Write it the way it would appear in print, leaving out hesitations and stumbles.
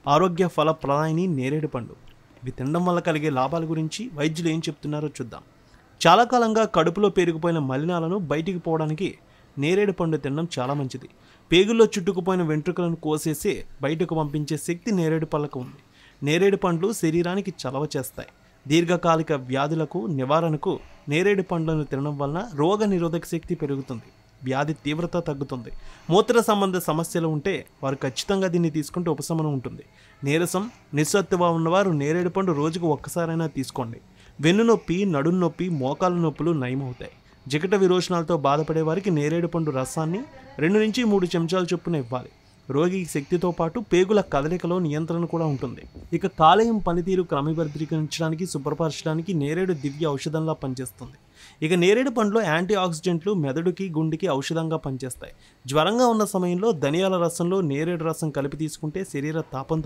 ఆరోగ్య ఫల ప్రదాయిని నేరేడు పండు. ఇవి తినడం వల్ల కలిగే లాభాల గురించి వైద్యులు ఏం చెప్తున్నారో చూద్దాం. చాలా కాలంగా కడుపులో పేరుకుపోయిన మలినాలను బయటికి పోవడానికి నేరేడు పండు తినడం చాలా మంచిది. పేగుల్లో చుట్టుకుపోయిన వెంట్రుకలను కోసేసి బయటకు పంపించే శక్తి నేరేడు పళ్ళకు ఉంది. నేరేడు పండ్లు శరీరానికి చలవ చేస్తాయి. దీర్ఘకాలిక వ్యాధులకు నివారణకు నేరేడు పండ్లను తినడం వలన రోగ నిరోధక శక్తి పెరుగుతుంది, వ్యాధి తీవ్రత తగ్గుతుంది. మూత్ర సంబంధ సమస్యలు ఉంటే వారు ఖచ్చితంగా దీన్ని తీసుకుంటే ఉపశమనం ఉంటుంది. నీరసం, నిస్సత్తువ ఉన్నవారు నేరేడు పండు రోజుకు ఒక్కసారైనా తీసుకోండి. వెన్ను నొప్పి, నడుము నొప్పి, మోకాళ్ళ నొప్పులు నయమవుతాయి. జిగట విరోచనాలతో బాధపడే వారికి నేరేడు పండు రసాన్ని 2 నుంచి 3 చెంచాల చొప్పున ఇవ్వాలి. రోగికి శక్తితో పాటు పేగుల కదలికలో నియంత్రణ కూడా ఉంటుంది. ఇక కాలేయం పనితీరు క్రమబద్ధీకరించడానికి, శుభ్రపరచడానికి నేరేడు దివ్య ఔషధంలా పనిచేస్తుంది. ఇక నేరేడు పండ్లో యాంటీ ఆక్సిడెంట్లు మెదడుకి, గుండెకి ఔషధంగా పనిచేస్తాయి. జ్వరంగా ఉన్న సమయంలో ధనియాల రసంలో నేరేడు రసం కలిపి తీసుకుంటే శరీర తాపంతో